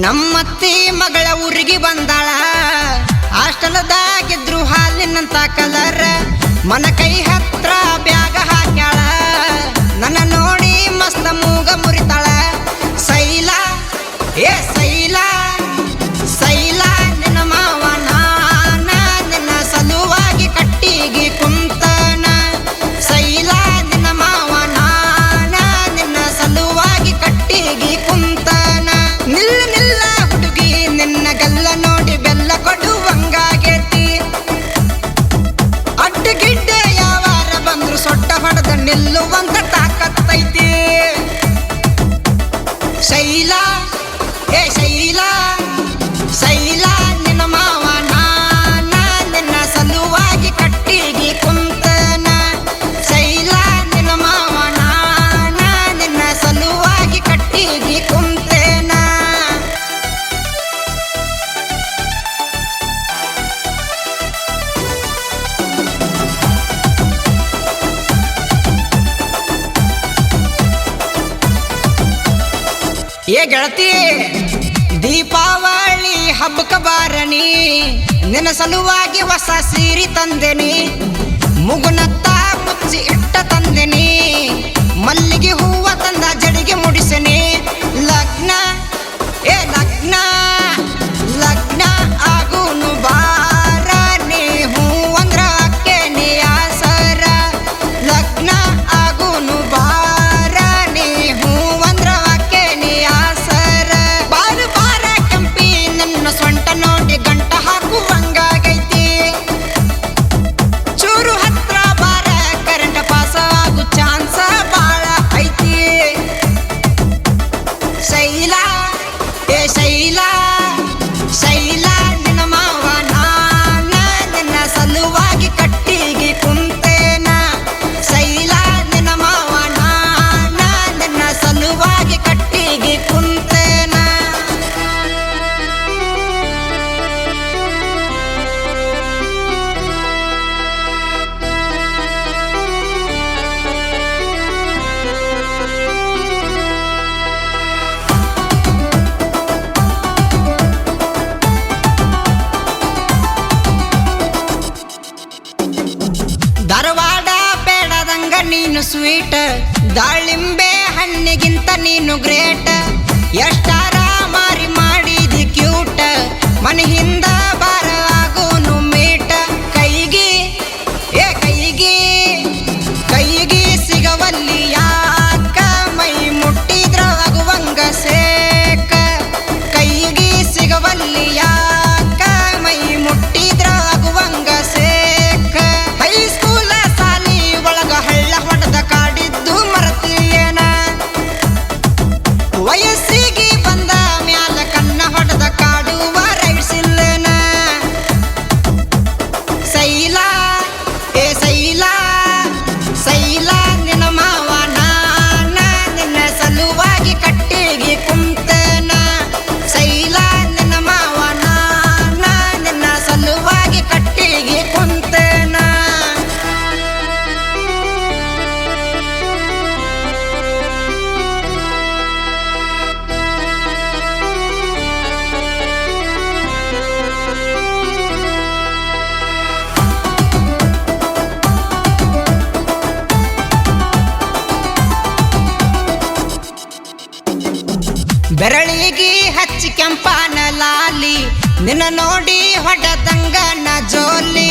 ನಮ್ಮತ್ತಿ ಮಗಳ ಊರಿಗೆ ಬಂದಾಳ ಹಾಸ್ಟೆಲ್ದಾಗಿದ್ರು ಹಾಲಿನಂತ ಕಲರ್ ಮನ ಕೈ ಹತ್ರ ಬ್ಯಾಗ ಹಾಕ್ಯಾಳ ನನ್ನ ನೋಡಿ ಮಸ್ತ ಮೂಗ ಮುರಿತಾಳ ಸೈಲ ಏ ಸೈಲ ಸೈಲ ನಿನ್ನ ಮಾವ ನಾನ ನಿನ್ನ ಸಲುವಾಗಿ ಕಟ್ಟಿಗೆ ಕುಂತನ ಸೈಲ ನಿನ್ನ ಮಾವ ನಾನ ನಿನ್ನ ಸಲುವಾಗಿ ಕಟ್ಟಿಗೆ ಕುಂತನ ನಿಲ್ಲ ನಿಲ್ಲ ಹುಡುಗಿ ನಿನ್ನ ಗಲ್ಲ ನೋಡಿ ಬೆಲ್ಲ ಕೊಡುವಂಗಾಗೈತಿ ಅಡ್ಡಗಿಡ್ಡೆ ಯಾವಾರ ಬಂದ್ರು ಸೊಟ್ಟ ಹೊಡೆದ ನಿಲ್ಲುವಂತ ತಾಕತ್ತೈತಿ ಶೈಲ ಏ ಶೈಲ ಶೈಲ ನಿನ್ನ ಮಾವ ನಾನ ನಿನ್ನ ಸಲುವಾಗಿ ಕಟ್ಟಿಗೆ ಕುಂತನ ಶೈಲ ನಿನ್ನ ಮಾವ ನಾನ ನಿನ್ನ ಸಲುವಾಗಿ ಕಟ್ಟಿಗೆ ಕುಂತೇನ ಏ ಗೆಳತಿ ದೀಪಾವಳಿ ಹಬ್ಬಕ ಬಾರಣಿ ನಿನ್ನ ಸಲುವಾಗಿ ಹೊಸ ಸೀರೆ ತಂದೆನಿ ಮುಗುನತ್ತ ಮುಚ್ಚಿ ಇಟ್ಟ ತಂದೆನಿ ಮಲ್ಲಿಗೆ ಹೂವ ತಂದ ಜಡಿಗೆ ಮುಡಿಸೆನಿ ಲಗ್ನ ಏ ಲಗ್ನ ಲಗ್ನ ಆಗುನು ಬಾರ ನೀ ಹೂವಂದ್ರ ಅಕ್ಕೇನಿ ಆಸರ ಲಗ್ನ ಆಗುನು ಬಾರ ನೀ ಹೂವಂದ್ರ ಅಕ್ಕೇನಿ ಆಸರ ಬಾರ ಬಾರ ಕೆಂಪಿ ನನ್ನ ಸೊಂಟ ನೋಡಿ ಗಂಟ ಹಾಕುವಂಗಾಗೈತಿ ಚೂರು ಹತ್ರ ಬಾರ ಕರೆಂಟ್ ಪಾಸ ಆಗು ಚಾನ್ಸ ಬಾಳ ಐತಿ ಶೈಲ ಏ ಶೈಲ ಶೈಲ ನಿನ್ನ ಮಾವ ನಾನ ನಿನ್ನ ಸಲುವಾಗಿ ಕಟ್ಟಿಗೆ ಕುಂತೇನ ಶೈಲ ನಿನ್ನ ಮಾವ ನಾನ ನಿನ್ನ ಸಲುವಾಗಿ ಕಟ್ಟಿಗೆ ಕುಂತೇನ ಧಾರವಾಡ ಬೇಡದಂಗ ನೀನು ಸ್ವೀಟ್ ದಾಳಿಂಬೆ ಹಣ್ಣಿಗಿಂತ ನೀನು ಗ್ರೇಟ್ ಎಷ್ಟಾರ ಮಾರಿ ಮಾಡಿದಿ ಕ್ಯೂಟ್ ಮನೆ ಹಿಂದ ಬಾರ ಆಗೋನು ಮೀಟ ಕೈಗಿ ಏ ಕೈಗಿ ಕೈಗಿ ಸಿಗವಲ್ಲಿ ಯಾಕ ಮೈ ಮುಟ್ಟಿದ್ರ ಆಗುವಂಗ ಸೇಕ ಕೈಗಿ ಸಿಗವಲ್ಲಿ ಯಾಕ ಮೈ ಮುಟ್ಟಿದ್ರ ಆಗುವಂಗ ಸೇಕ ಹೈಸ್ಕೂಲ ಸಾಲಿ ಒಳಗ ಹಳ್ಳ ಹೊಡೆದ ಕಾಡಿದ್ದು ಮರತಿಯೇನ ವಯಸ್ಸಿಗೆ ಬಂದ ಮ್ಯಾಲ ಕನ್ನ ಹೊಡೆದ ಕಾಡುವ ರೈಡ್ಸಿಲ್ಲೇನ ಶೈಲ ಏ ಶೈಲ ಶೈಲ ನಿನ್ನ ಮಾವ ನಾನ ನಿನ್ನ ಸಲುವಾಗಿ ಕಟ್ಟಿಗೆ ಕುಂತನ ಶೈಲ ನಿನ್ನ ಮಾವ ನಾನ ನಿನ್ನ ಸಲುವಾಗಿ ಕಟ್ಟಿಗೆ ಕುಂತನ ಬೆರಳಿಗೆ ಹಚ್ಚಿ ಕೆಂಪಾನ ಲಾಲಿ ನಿನ್ನ ನೋಡಿ ಹೊಡೆದಂಗ ನ ಜೋಲಿ